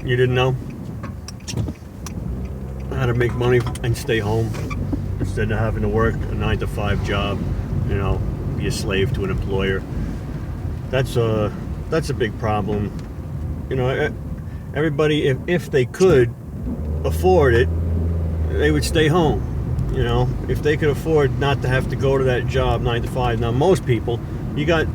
You didn't know how to make money and stay home instead of having to work a 9-to-5 job, be a slave to an employer. That's a big problem. Everybody, if they could afford it, they would stay home. If they could afford not to have to go to that job 9-to-5. Now, most people, you got,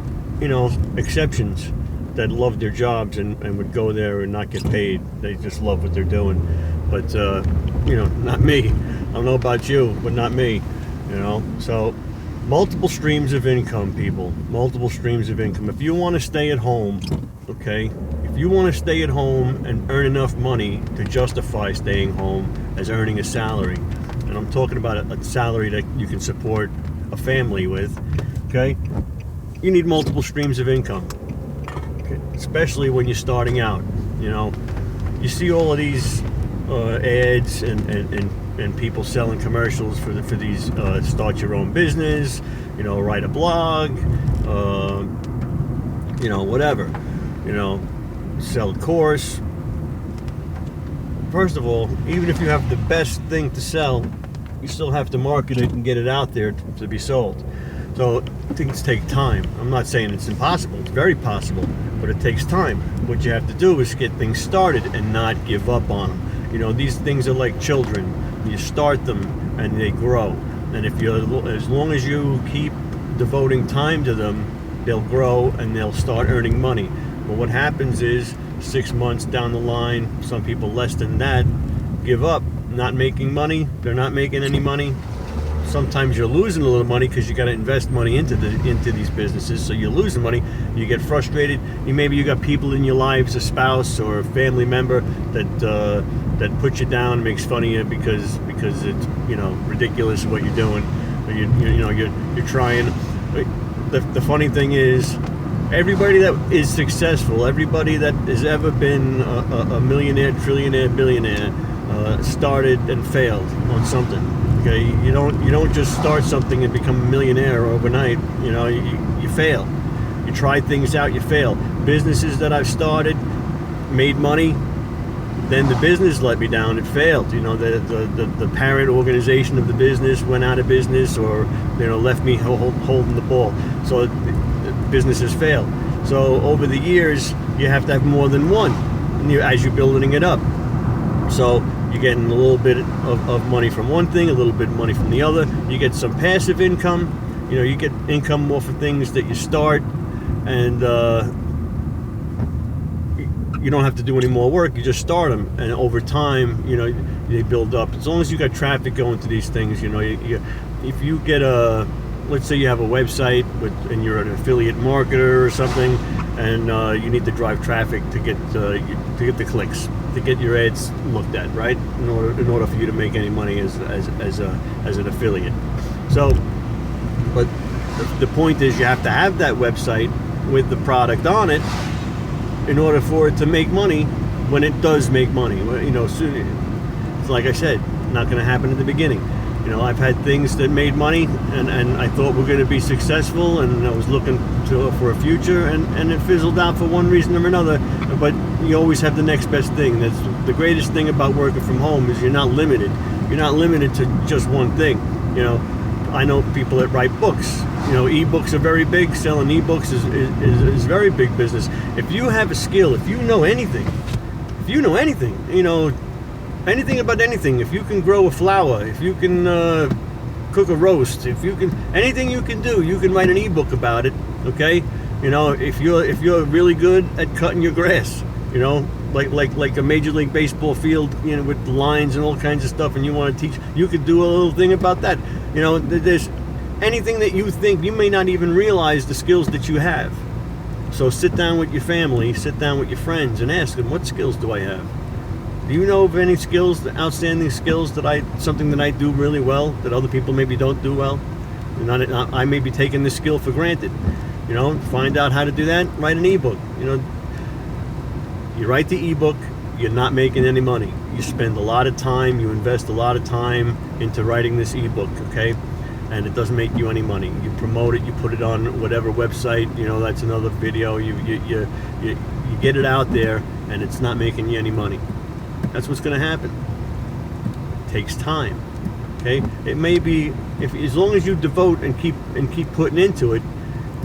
exceptions that love their jobs and would go there and not get paid. They just love what they're doing. But, not me. I don't know about you, but not me. So multiple streams of income, people. Multiple streams of income. If you want to stay at home, okay? If you want to stay at home and earn enough money to justify staying home as earning a salary, and I'm talking about a salary that you can support a family with, okay? You need multiple streams of income, okay? Especially when you're starting out. You see all of these ads and people selling commercials for these start your own business, write a blog, whatever, sell a course. First of all, even if you have the best thing to sell, you still have to market it and get it out there to be sold. So things take time. I'm not saying it's impossible. It's very possible, but it takes time. What you have to do is get things started and not give up on them. These things are like children. You start them and they grow. And as long as you keep devoting time to them, they'll grow and they'll start earning money. But what happens is 6 months down the line, some people less than that give up, not making money. They're not making any money. Sometimes you're losing a little money because you got to invest money into these businesses. So you're losing money. You get frustrated. Maybe you got people in your lives, a spouse or a family member that puts you down, and makes fun of you because it's ridiculous what you're doing. You're trying. The funny thing is, everybody that is successful, everybody that has ever been a millionaire, trillionaire, billionaire, started and failed on something. Okay, you don't just start something and become a millionaire overnight. You fail. You try things out, you fail. Businesses that I've started, made money, then the business let me down. It failed. The parent organization of the business went out of business, or left me holding the ball. So businesses fail. So over the years, you have to have more than one as you're building it up. So you're getting a little bit of money from one thing, a little bit of money from the other. You get some passive income. You get income off of things that you start, and you don't have to do any more work. You just start them, and over time, they build up. As long as you got traffic going to these things, if you get let's say you have a website and you're an affiliate marketer or something, and you need to drive traffic to get the clicks, to get your ads looked at, right? In order for you to make any money as an affiliate. So, but the point is, you have to have that website with the product on it in order for it to make money. When it does make money, it's like I said, not going to happen at the beginning. I've had things that made money, and I thought were going to be successful, and I was looking for a future, and it fizzled out for one reason or another. But you always have the next best thing. That's the greatest thing about working from home, is you're not limited. You're not limited to just one thing. I know people that write books. Ebooks are very big. Selling ebooks is very big business. If you have a skill, if you know anything, anything about anything, if you can grow a flower, if you can cook a roast, anything you can do, you can write an ebook about it. Okay, if you're really good at cutting your grass, like a Major League Baseball field, with the lines and all kinds of stuff, and you want to teach, you could do a little thing about that. There's anything that you think, you may not even realize the skills that you have. So sit down with your family, sit down with your friends, and ask them, what skills do I have? Do you know of any skills, outstanding skills, something that I do really well that other people maybe don't do well? I may be taking this skill for granted. Find out how to do that. Write an ebook. You write the ebook, you're not making any money. You spend a lot of time, you invest a lot of time into writing this ebook, okay? And it doesn't make you any money. You promote it, you put it on whatever website, that's another video. You you get it out there and it's not making you any money. That's what's going to happen. It takes time. Okay, it may be, if as long as you devote and keep putting into it,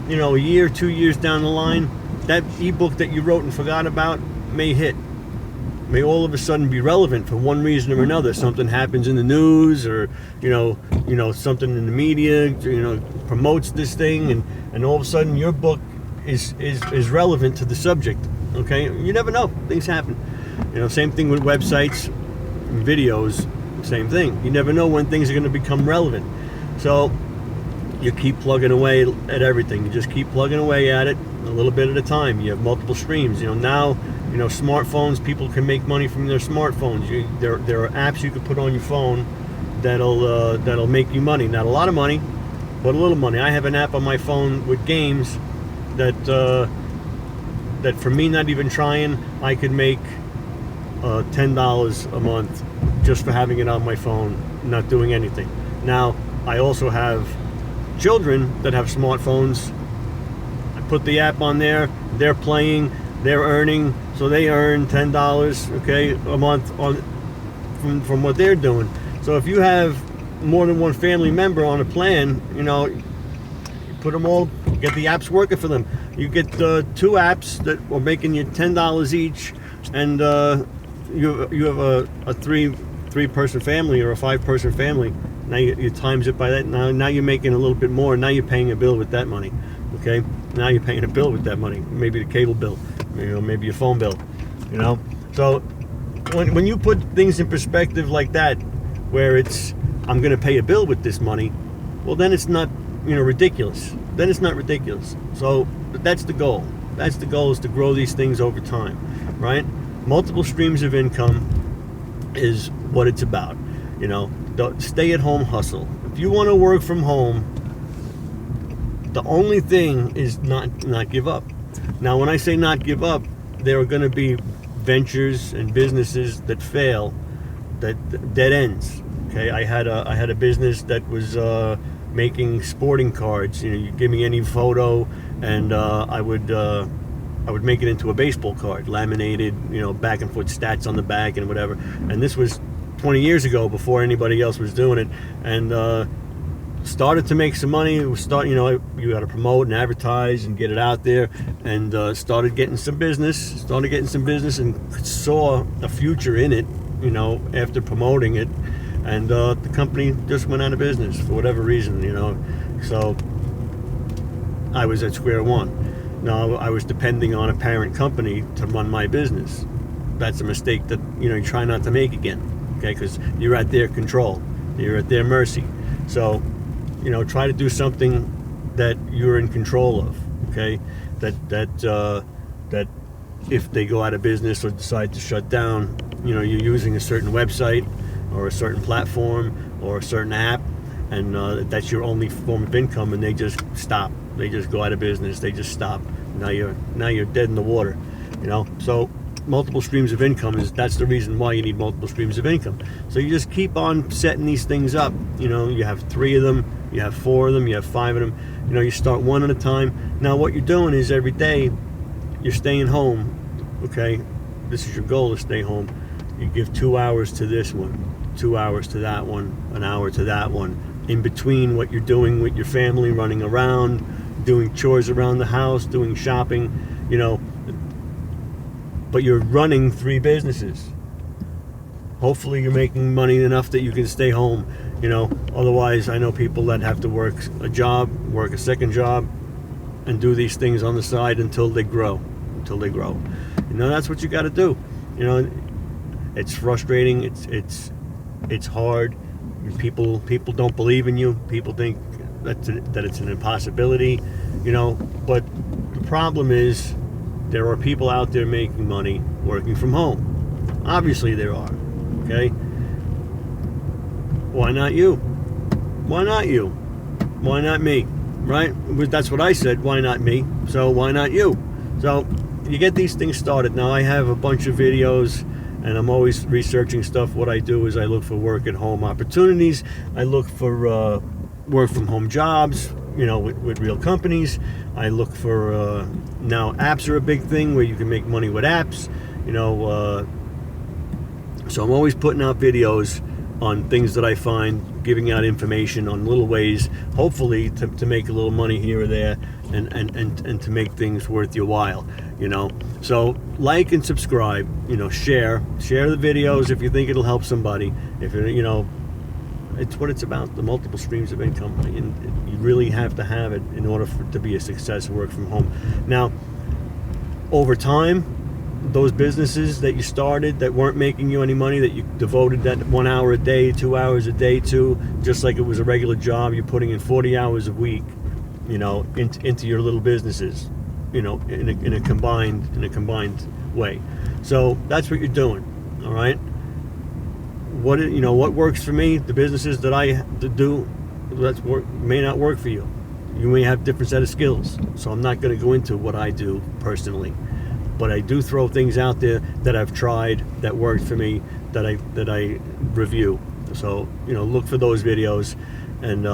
a year, 2 years down the line, that ebook that you wrote and forgot about may hit. May all of a sudden be relevant for one reason or another. Something happens in the news, or something in the media, promotes this thing, and all of a sudden your book is relevant to the subject. Okay, you never know. Things happen. Same thing with websites, videos. Same thing. You never know when things are going to become relevant. So you keep plugging away at everything. You just keep plugging away at it a little bit at a time. You have multiple streams. Now, smartphones, people can make money from their smartphones. There are apps you can put on your phone that'll make you money. Not a lot of money, but a little money. I have an app on my phone with games that for me, not even trying, I could make $10 a month just for having it on my phone, not doing anything. Now, I also have children that have smartphones. I put the app on there, they're playing, they're earning, so they earn $10, okay, a month from what they're doing. So if you have more than one family member on a plan, you put them all, get the apps working for them. You get 2 apps that are making you $10 each, and you have a three-person family or a 5-person family. Now you times it by that. Now you're making a little bit more. Now you're paying a bill with that money. Okay. Now you're paying a bill with that money. Maybe the cable bill. Maybe your phone bill. So when you put things in perspective like that, where it's I'm going to pay a bill with this money, well then it's not ridiculous. Then it's not ridiculous. So that's the goal. That's the goal, is to grow these things over time, right? Multiple streams of income is what it's about. The stay-at-home hustle. If you want to work from home, the only thing is not give up. Now, when I say not give up, there are going to be ventures and businesses that fail, that dead ends. Okay, I had a business that was making sporting cards. You give me any photo, and I would make it into a baseball card, laminated, back and forth stats on the back and whatever. And this was 20 years ago, before anybody else was doing it, and started to make some money. You got to promote and advertise and get it out there, and started getting some business, and saw a future in it, after promoting it, and the company just went out of business for whatever reason, so I was at square one. Now I was depending on a parent company to run my business. That's a mistake that you try not to make again. Okay, because you're at their control, you're at their mercy. So, try to do something that you're in control of. Okay, that if they go out of business or decide to shut down, you're using a certain website or a certain platform or a certain app, and that's your only form of income, and they just stop. They just go out of business. They just stop. Now you're dead in the water. So. Multiple streams of income that's the reason why you need multiple streams of income. So you just keep on setting these things up. You have 3 of them, you have 4 of them, you have 5 of them. You start one at a time. Now what you're doing is every day you're staying home. Okay, this is your goal, to stay home. You give 2 hours to this one, 2 hours to that one, an hour to that one. In between what you're doing with your family, running around, doing chores around the house, doing shopping, but you're running 3 businesses. Hopefully you're making money enough that you can stay home. Otherwise, I know people that have to work a job, work a second job, and do these things on the side until they grow. That's what you got to do. It's frustrating. It's hard. People don't believe in you. People think that it's an impossibility. But the problem is, there are people out there making money working from home. Obviously there are. Okay? Why not you? Why not you? Why not me? Right? That's what I said. Why not me? So why not you? So you get these things started. Now I have a bunch of videos, and I'm always researching stuff. What I do is I look for work at home opportunities. I look for work from home jobs. with real companies. I look for now apps are a big thing where you can make money with apps. So I'm always putting out videos on things that I find, giving out information on little ways, hopefully to make a little money here or there, and to make things worth your while. So like and subscribe. Share the videos if you think it'll help somebody. If it's what it's about, the multiple streams of income, and you really have to have it in order to be a success. Work from home. Now, over time, those businesses that you started that weren't making you any money, that you devoted that 1 hour a day, 2 hours a day to, just like it was a regular job, you're putting in 40 hours a week, into your little businesses, in a combined way. So that's what you're doing. All right. What works for me, the businesses that I do, may not work for you. You may have different set of skills. So I'm not going to go into what I do personally, but I do throw things out there that I've tried, that worked for me, that I review. So look for those videos, and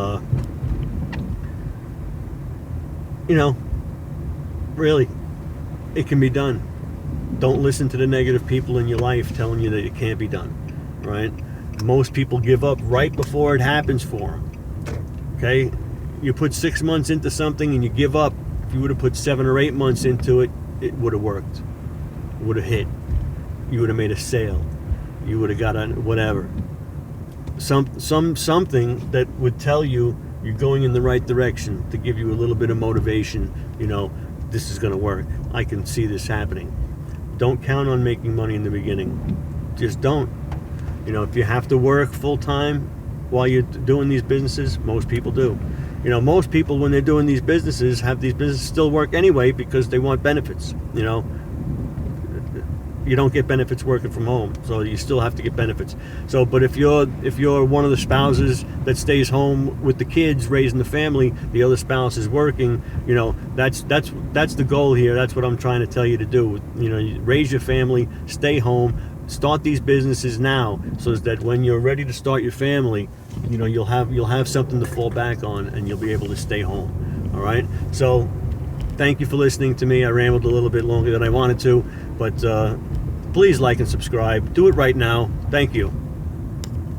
really, it can be done. Don't listen to the negative people in your life telling you that it can't be done. Right? Most people give up right before it happens for them. Okay? You put 6 months into something and you give up. If you would have put 7 or 8 months into it, it would have worked. It would have hit. You would have made a sale. You would have got on whatever. Something that would tell you you're going in the right direction, to give you a little bit of motivation. This is going to work. I can see this happening. Don't count on making money in the beginning. Just don't. If you have to work full time while you're doing these businesses, most people do. Most people, when they're doing these businesses, have these businesses still work anyway because they want benefits. You don't get benefits working from home, so you still have to get benefits. So, but if you're one of the spouses that stays home with the kids raising the family, the other spouse is working. That's the goal here. That's what I'm trying to tell you to do. You raise your family, stay home, start these businesses now, so that when you're ready to start your family, you'll have something to fall back on, and you'll be able to stay home. All right. So, thank you for listening to me. I rambled a little bit longer than I wanted to, but please like and subscribe. Do it right now. Thank you.